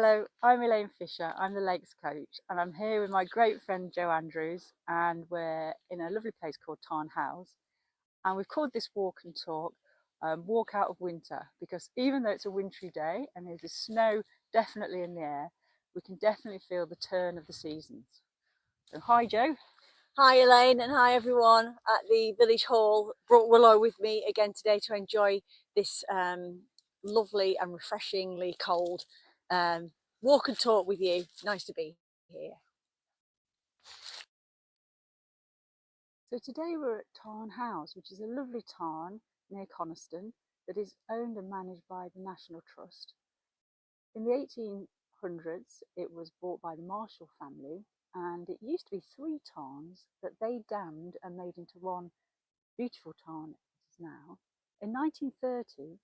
Hello, I'm Elaine Fisher. I'm the Lakes coach, and I'm here with my great friend Jo Andrews, and we're in a lovely place called Tarn Hows. And we've called this walk and talk Walk Out of Winter, because even though it's a wintry day and there's the snow definitely in the air, we can definitely feel the turn of the seasons. So, hi, Jo. Hi Elaine, and hi everyone at the village hall. Brought Willow with me again today to enjoy this lovely and refreshingly cold walk and talk with you. Nice to be here. So today we're at Tarn Hows, which is a lovely tarn near Coniston that is owned and managed by the National Trust. In the 1800s, it was bought by the Marshall family, and it used to be 3 tarns that they dammed and made into one beautiful tarn it is now. In 1930,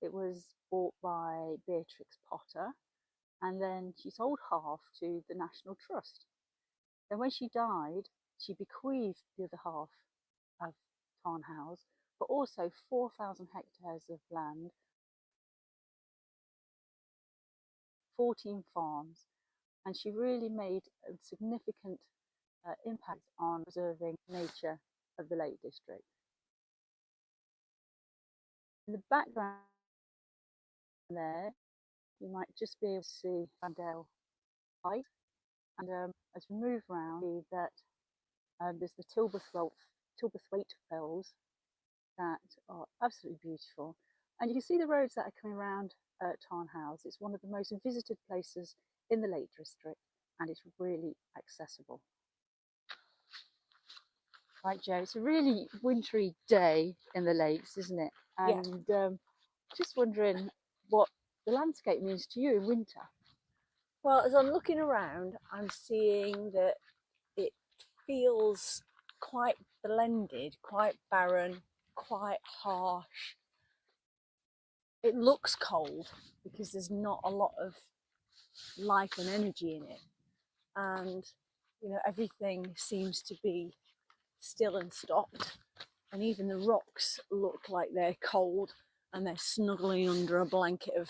it was bought by Beatrix Potter, and then she sold half to the National Trust. Then when she died, she bequeathed the other half of Tarn Hows, but also 4,000 hectares of land, 14 farms, and she really made a significant impact on preserving nature of the Lake District. In the background there, you might just be able to see Vandale Height, and as we move around, see that there's the Tilberthwaite Fells that are absolutely beautiful, and you can see the roads that are coming around Tarn Hows. It's one of the most visited places in the Lake District, and it's really accessible. Right, Jo, it's a really wintry day in the lakes, isn't it? And just wondering what the landscape means to you in winter. Well, as I'm looking around, I'm seeing that it feels quite blended, quite barren, quite harsh. It looks cold because there's not a lot of life and energy in it, and everything seems to be still and stopped, and even the rocks look like they're cold and they're snuggling under a blanket of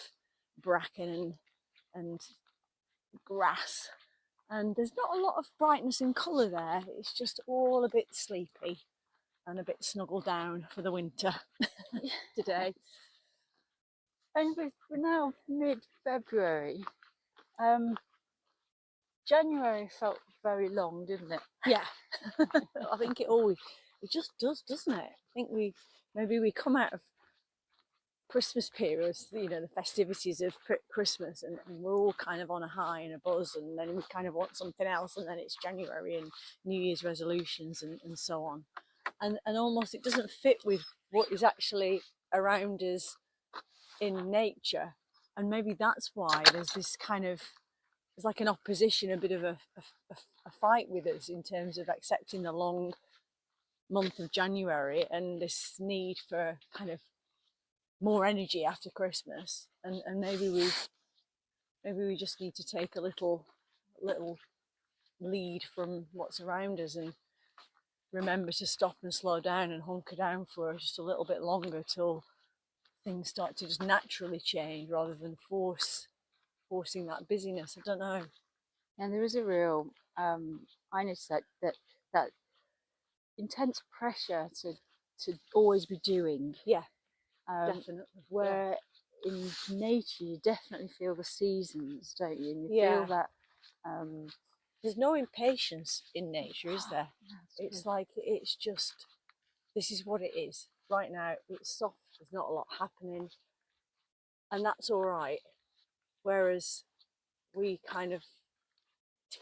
bracken and grass, and there's not a lot of brightness in colour there. It's just all a bit sleepy and a bit snuggled down for the winter today. And we're now mid-February. January felt very long, didn't it? Yeah. I think it just does, doesn't it? I think we come out of Christmas periods, the festivities of Christmas, and we're all kind of on a high and a buzz, and then we kind of want something else, and then it's January and New Year's resolutions and so on, and almost it doesn't fit with what is actually around us in nature, and maybe that's why there's this kind of, there's like an opposition, a bit of a fight with us in terms of accepting the long month of January and this need for kind of more energy after Christmas, and maybe we just need to take a little lead from what's around us and remember to stop and slow down and hunker down for just a little bit longer till things start to just naturally change rather than forcing that busyness. I don't know. And there is a real I noticed that intense pressure to always be doing. Yeah, definitely. Where in nature you definitely feel the seasons, don't you? And you feel that there's no impatience in nature, is there? It's like, it's just, this is what it is right now. It's soft, there's not a lot happening, and that's all right. Whereas we kind of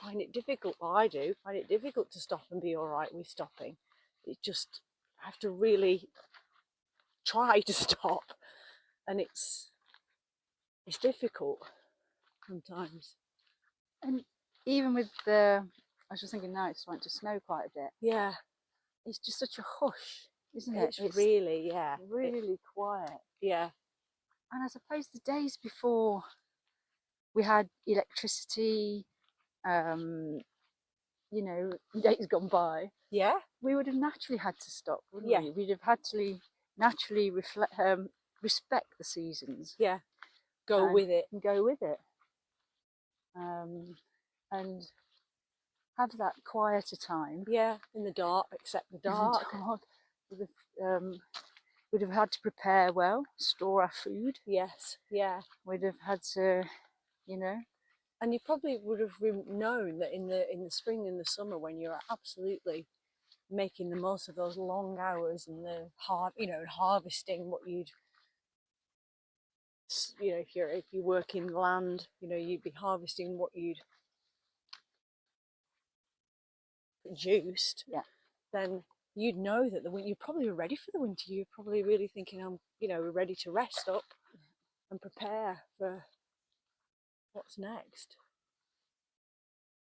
find it difficult, well, I do find it difficult to stop and be all right with stopping. It just, I have to really try to stop, and it's difficult sometimes. And even with I was just thinking now it's starting to snow quite a bit. Yeah, it's just such a hush, isn't it? It's really, really quiet. Yeah. And I suppose the days before we had electricity, days gone by, we would have naturally had to stop, wouldn't we? We'd have had to naturally respect the seasons. Yeah, go with it. and have that quieter time. Yeah, in the dark, except the dark. In the dark. We'd have had to prepare well, store our food. Yes, yeah. We'd have had to, you know. And you probably would have known that in the spring and the summer, when you're absolutely making the most of those long hours and the harvesting what you'd, if you work in land, you'd be harvesting what you'd produced. Yeah. Then you'd know that you're probably ready for the winter. You're probably really thinking, we're ready to rest up and prepare for what's next.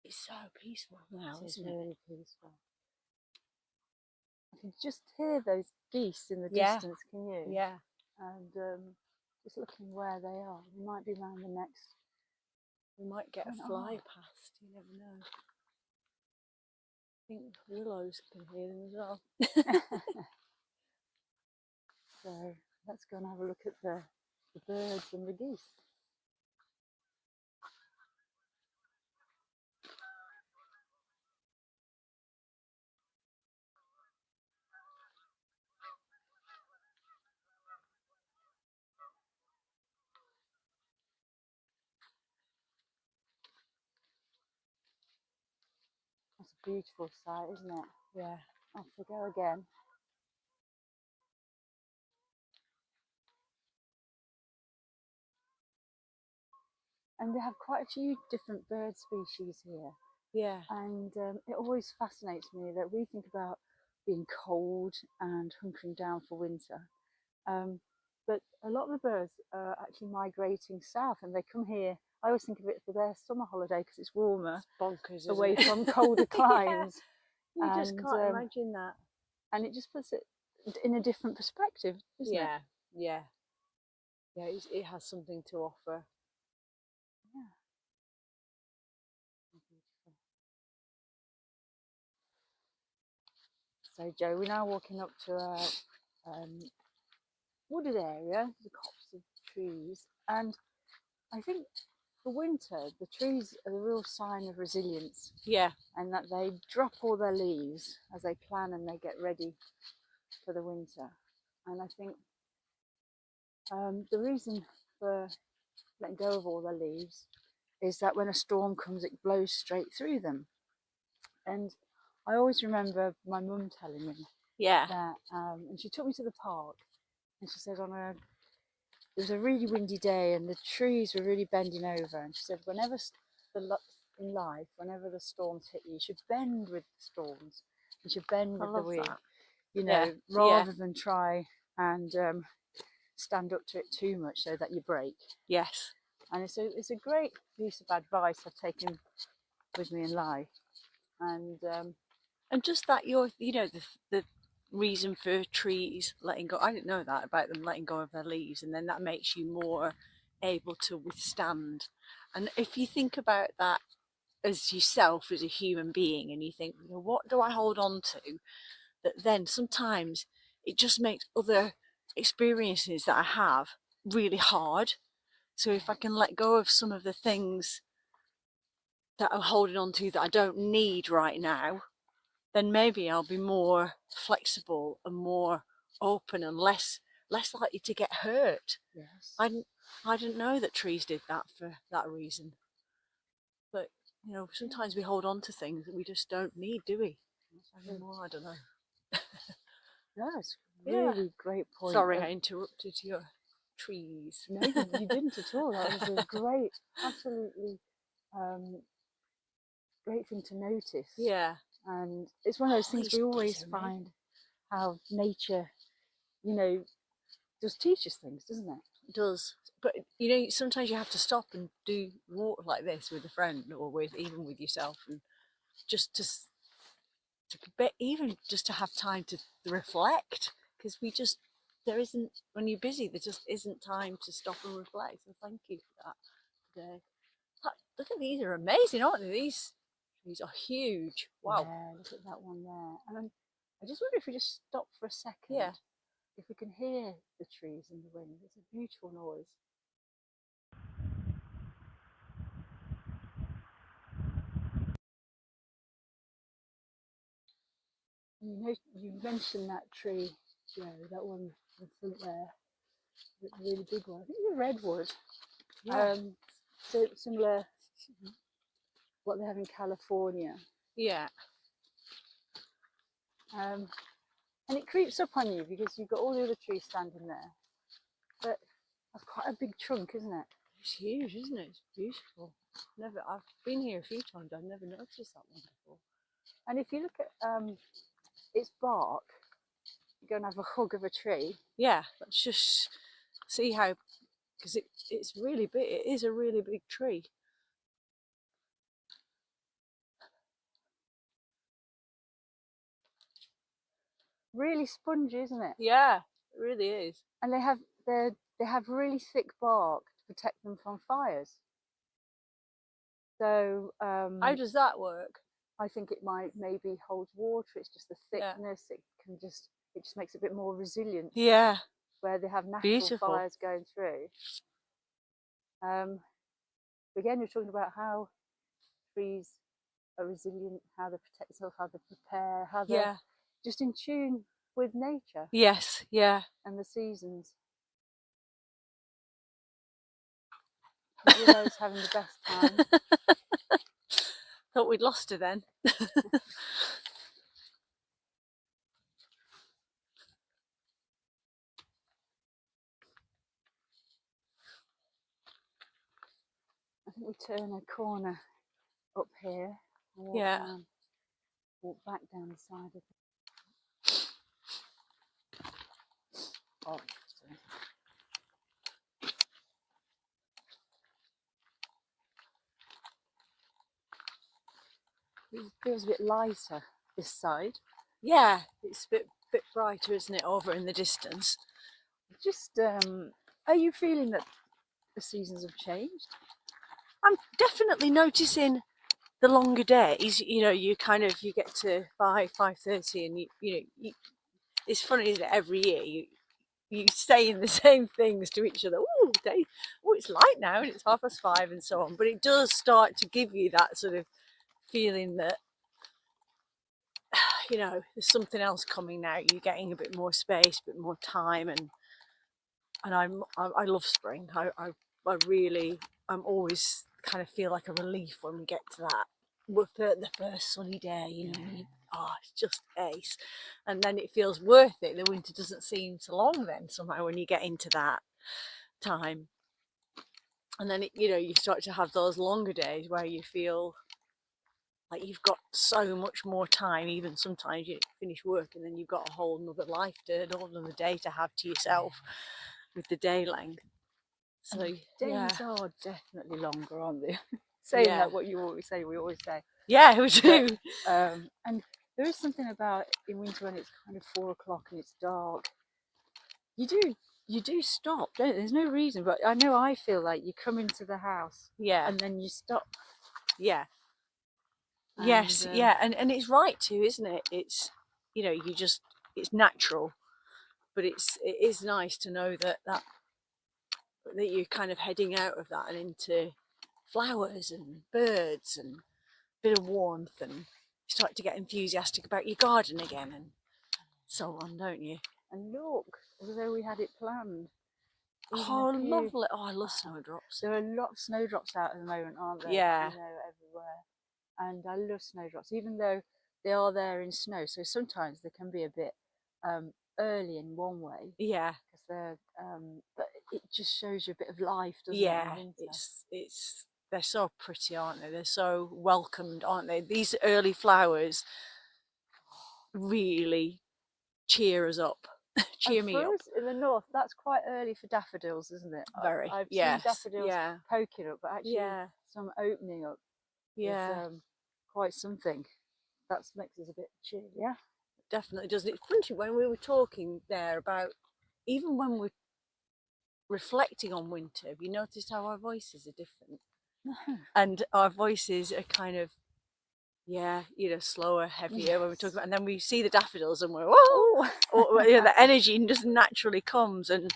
It's so peaceful now, isn't it? It's really peaceful. I can just hear those geese in the Yeah. distance, can you? Yeah. And just looking where they are. We might be around the next. We might get a fly past, you never know. I think willows can hear them as well. So let's go and have a look at the birds and the geese. That's a beautiful sight, isn't it? Yeah. Off we go again. And they have quite a few different bird species here. Yeah. And it always fascinates me that we think about being cold and hunkering down for winter. But a lot of the birds are actually migrating south, and they come here. I always think of it for their summer holiday because it's warmer, it's bonkers, away from colder climes. Yeah. You just can't imagine that. And it just puts it in a different perspective, doesn't it? Yeah. It has something to offer. Yeah. So, Jo, we're now walking up to a wooded area, the copse of trees, and I think for winter, the trees are the real sign of resilience. Yeah. And that they drop all their leaves as they plan and they get ready for the winter. And I think the reason for letting go of all their leaves is that when a storm comes, it blows straight through them. And I always remember my mum telling me that, and she took me to the park, and she said it was a really windy day and the trees were really bending over, and she said whenever in life, whenever the storms hit you, you should bend with the storms, you should bend with the wind, rather than try and stand up to it too much so that you break. Yes. And it's a great piece of advice I've taken with me in life. And just that the reason for trees letting go, I didn't know that about them letting go of their leaves, and then that makes you more able to withstand. And if you think about that as yourself as a human being, and you think, what do I hold on to, that then sometimes it just makes other experiences that I have really hard. So if I can let go of some of the things that I'm holding on to that I don't need right now, then maybe I'll be more flexible and more open and less likely to get hurt. yes, I didn't know that trees did that for that reason. But sometimes we hold on to things that we just don't need, do we? Anymore, I don't know. no, it's really great point. Sorry, I interrupted your trees. No, you didn't at all. That was a great, absolutely great thing to notice. Yeah. And it's one of those things we always find how nature, does teach us things, doesn't it? It does. But sometimes you have to stop and walk like this with a friend, or even with yourself, and just even just to have time to reflect, because when you're busy, there just isn't time to stop and reflect. So thank you for that today. Look at these, are amazing, aren't they? These are huge. Wow. Yeah, look at that one there. And I just wonder if we just stop for a second. Yeah. If we can hear the trees and the wind. It's a beautiful noise. You mentioned that tree, Joe, that one in front there, the really big one. I think it's a redwood. Yeah. So similar what they have in California. Yeah. And it creeps up on you because you've got all the other trees standing there. But that's quite a big trunk, isn't it? It's huge, isn't it? It's beautiful. I've been here a few times. I've never noticed that one before. And if you look at its bark, you go and have a hug of a tree. Yeah, let's just see how, because it's really big. It is a really big tree. Really spongy, isn't it? Yeah, it really is. And they have really thick bark to protect them from fires. So how does that work? I think it might maybe hold water. It's just the thickness. Yeah. It just makes it a bit more resilient. Yeah. Where they have natural fires going through. Again, you're talking about how trees are resilient, how they protect themselves, how they prepare, how they're just in tune with nature. Yes, yeah. And the seasons. Willow's having the best time. Thought we'd lost her then. I think we turn a corner up here and walk back down the side of it. Oh, sorry. It feels a bit lighter this side. Yeah, it's a bit brighter, isn't it, over in the distance? Just, are you feeling that the seasons have changed? I'm definitely noticing the longer days. You know, you get to 5:30 and it's funny, isn't it? Every year you saying the same things to each other. Oh, it's light now and it's 5:30 and so on. But it does start to give you that sort of feeling that, you know, there's something else coming now. You're getting a bit more space, a bit more time, and I love spring. I'm always kind of feel like a relief when we get to that. The first sunny day, you know, it's just ace. And then it feels worth it. The winter doesn't seem so long then somehow when you get into that time. And then, you start to have those longer days where you feel like you've got so much more time. Even sometimes you finish work and then you've got a whole another life a whole another day to have to yourself with the day length. So days are definitely longer, aren't they? Saying that, what you always say, we always say. Yeah, we do. And there is something about in winter when it's kind of 4 o'clock and it's dark. You do stop, don't you? There's no reason, but I know I feel like you come into the house, and then you stop. Yeah. And, yes, and it's right too, isn't it? It's it's natural, but it is nice to know that you're kind of heading out of that and into flowers and birds and a bit of warmth, and you start to get enthusiastic about your garden again and so on, don't you? And look, as though we had it planned. Oh, lovely. Oh, I love snowdrops. There are a lot of snowdrops out at the moment, aren't there? Yeah. You know, everywhere. And I love snowdrops, even though they are there in snow. So sometimes they can be a bit early in one way. Yeah. Because they're, but it just shows you a bit of life, doesn't it? Yeah, they're so pretty, aren't they? They're so welcomed, aren't they? These early flowers really cheer us up. Cheer me up. In the north, that's quite early for daffodils, isn't it? Very. I've seen daffodils poking up, but actually some opening up is quite something. That makes us a bit cheery. Yeah, definitely does. It's funny when we were talking there about even when we're reflecting on winter, have you noticed how our voices are different? And our voices are kind of slower, heavier when we're talking about, and then we see the daffodils and we're whoa, or the energy just naturally comes, and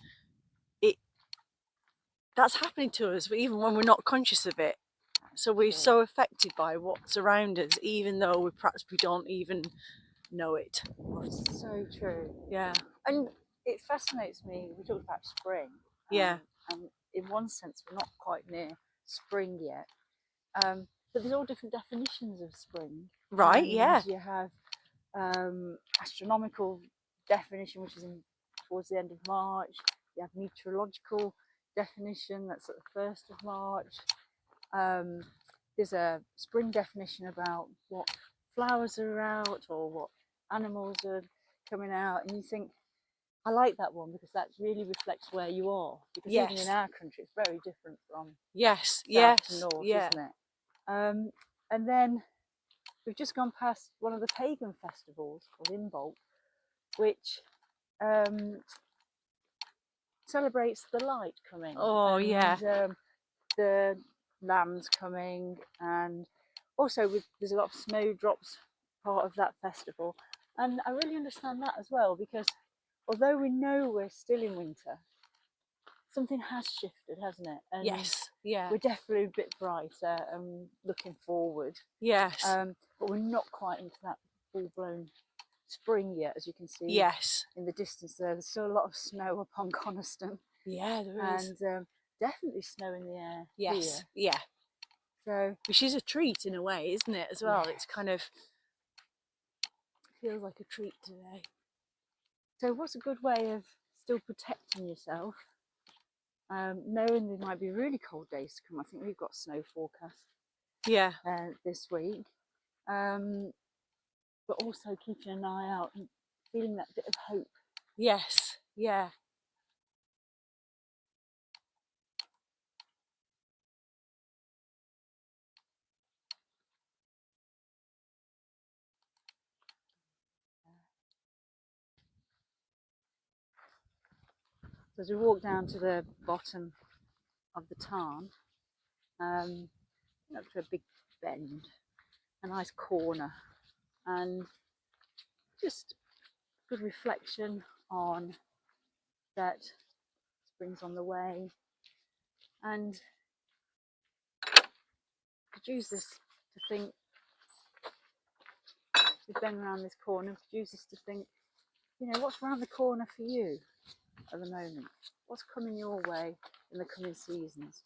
that's happening to us even when we're not conscious of it. So we're so affected by what's around us, even though we don't even know it. It's so true. Yeah. And it fascinates me. We talked about spring. Yeah. And in one sense, we're not quite near spring yet. But there's all different definitions of spring. Right. And Yeah. you have astronomical definition, which is towards the end of March. You have meteorological definition, that's at the 1st of March. There's a spring definition about what flowers are out or what animals are coming out, and you think, I like that one because that really reflects where you are. Because Yes. even in our country, it's very different from Yes. south to Yes. north, Yeah. isn't it? And then we've just gone past one of the pagan festivals called Imbolc, which celebrates the light coming. Oh, and, yeah. The lambs coming, and also there's a lot of snowdrops part of that festival. And I really understand that as well, because although we know we're still in winter, something has shifted, hasn't it? And Yes. Yeah. we're definitely a bit brighter and looking forward. Yes. But we're not quite into that full-blown spring yet, as you can see. Yes. In the distance there. There's still a lot of snow up on Coniston. Yeah, there is. And definitely snow in the air. Yes. Here. Yeah. So, which is a treat in a way, isn't it, as well? Yeah. It's kind of feels like a treat today. So what's a good way of still protecting yourself, knowing there might be really cold days to come? I think we've got snow forecast. Yeah. This week, but also keeping an eye out and feeling that bit of hope. Yes. Yeah. So as we walk down to the bottom of the Tarn, up to a big bend, a nice corner, and just good reflection on that spring's on the way, and could use this to think, we bend around this corner, could use this to think, you know, what's around the corner for you at the moment? What's coming your way in the coming seasons?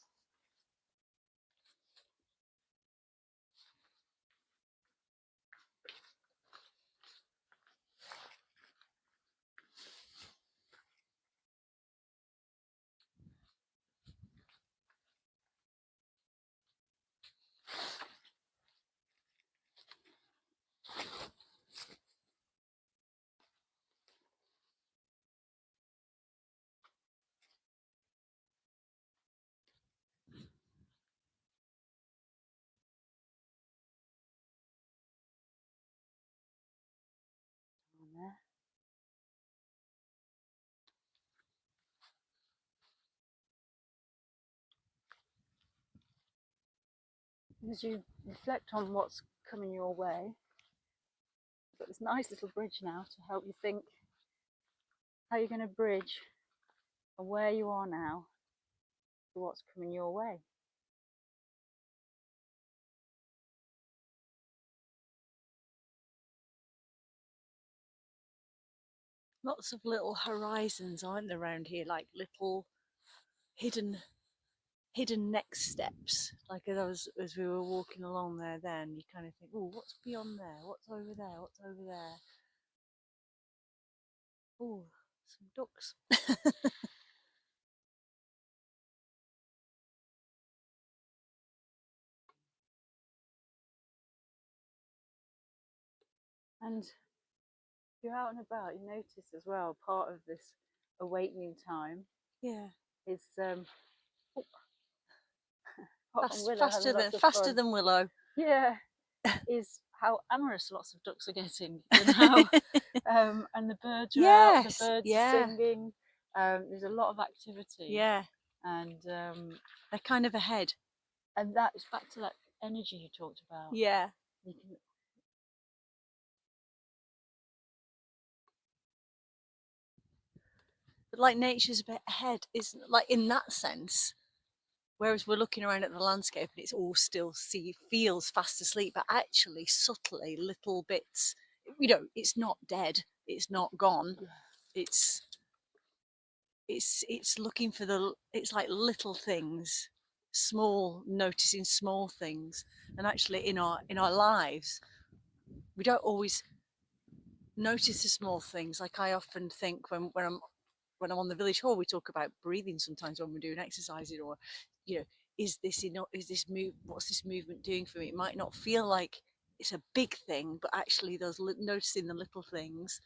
On there. As you reflect on what's coming your way, you've got this nice little bridge now to help you think how you're going to bridge from where you are now to what's coming your way. Lots of little horizons, aren't there, around here? Like little hidden next steps. Like as we were walking along there, then you kind of think, oh, what's beyond there? What's over there? What's over there? Oh, some ducks. And if you're out and about, you notice as well, part of this awakening time Yeah. is faster than Willow. Yeah, is how amorous lots of ducks are getting, and how and the birds are out, the birds are singing. There's a lot of activity. Yeah. And they're kind of ahead. And that is back to that energy you talked about. Yeah. You can, but like nature's a bit ahead, isn't like in that sense. Whereas we're looking around at the landscape and it's all still feels fast asleep, but actually subtly little bits you know, it's not dead, it's not gone. Yeah. It's looking for it's like little things, noticing small things. And actually in our lives, we don't always notice the small things. Like I often think when I'm on the village hall, we talk about breathing sometimes when we're doing exercises, or, you know, is this what's this movement doing for me? It might not feel like it's a big thing, but actually noticing the little things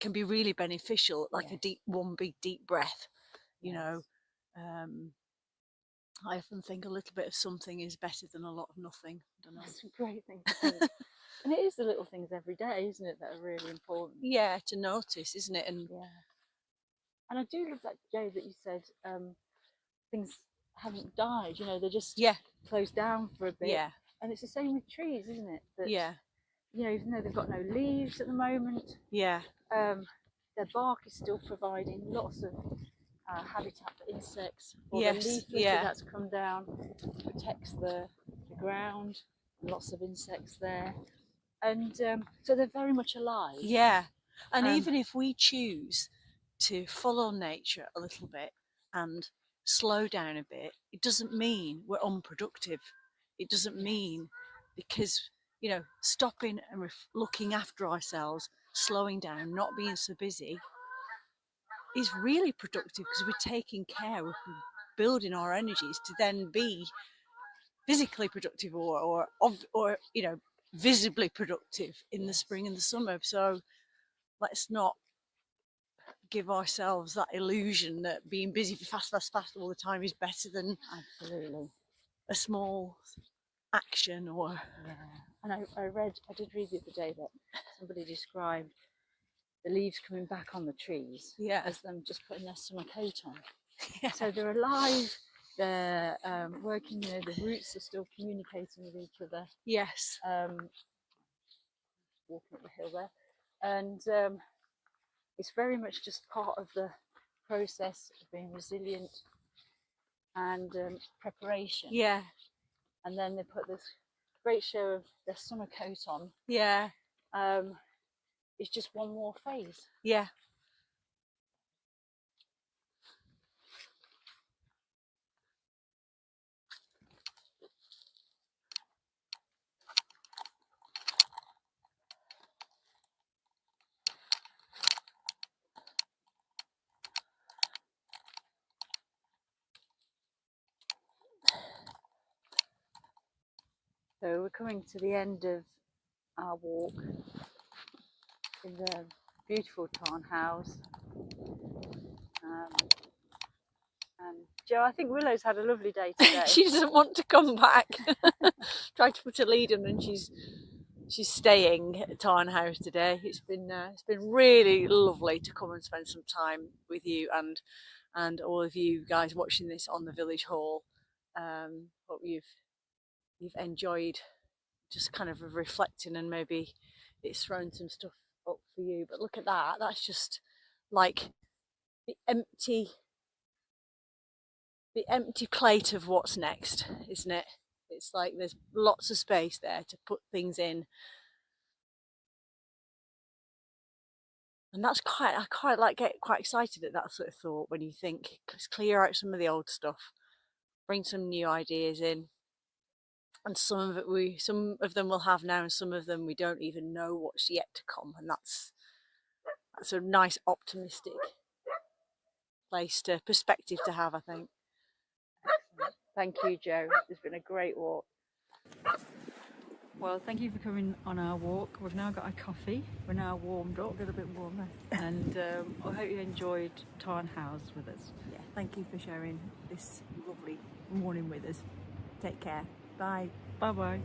can be really beneficial, like one big deep breath, you know. I often think a little bit of something is better than a lot of nothing. I don't know. That's a great thing to think. And it is the little things every day, isn't it, that are really important? Yeah, to notice, isn't it? And and I do love that, Joe, that you said things haven't died, you know, they're just closed down for a bit. Yeah. And it's the same with trees, isn't it? That, yeah. you know, even though they've got no leaves at the moment, Yeah. their bark is still providing lots of habitat for insects. Or Yes. the leaf litter that's come down protects the ground, and lots of insects there. And so they're very much alive. Yeah. And even if we choose to follow nature a little bit and slow down a bit, it doesn't mean we're unproductive. It doesn't mean, because, you know, stopping and looking after ourselves, slowing down, not being so busy is really productive, because we're taking care, we're building our energies to then be physically productive or you know, visibly productive in the spring and the summer. So let's not give ourselves that illusion that being busy fast all the time is better than a small action. Or and I did read the other day that somebody described the leaves coming back on the trees as them just putting their summer coat on. So they're alive, they're working, you know, the roots are still communicating with each other. Walking up the hill there, and it's very much just part of the process of being resilient and preparation. And then they put this great show of their summer coat on. It's just one more phase. So we're coming to the end of our walk in the beautiful Tarn Hows. And Jo, I think Willow's had a lovely day today. She doesn't want to come back. Tried to put a lead in, and she's staying at Tarn Hows today. It's been really lovely to come and spend some time with you and all of you guys watching this on the village hall. Hope you've enjoyed just kind of reflecting, and maybe it's thrown some stuff up for you. But look at that, that's just like the empty plate of what's next, isn't it? It's like there's lots of space there to put things in, and that's I quite like get quite excited at that sort of thought, when you think, let's clear out some of the old stuff, bring some new ideas in. And some of them we'll have now, and some of them we don't even know what's yet to come. And that's a nice optimistic perspective to have, I think. Thank you, Jo. It's been a great walk. Well, thank you for coming on our walk. We've now got our coffee. We're now warmed up. A little bit warmer. And I hope you enjoyed Tarn Hows with us. Yeah, thank you for sharing this lovely morning with us. Take care. Bye. Bye-bye.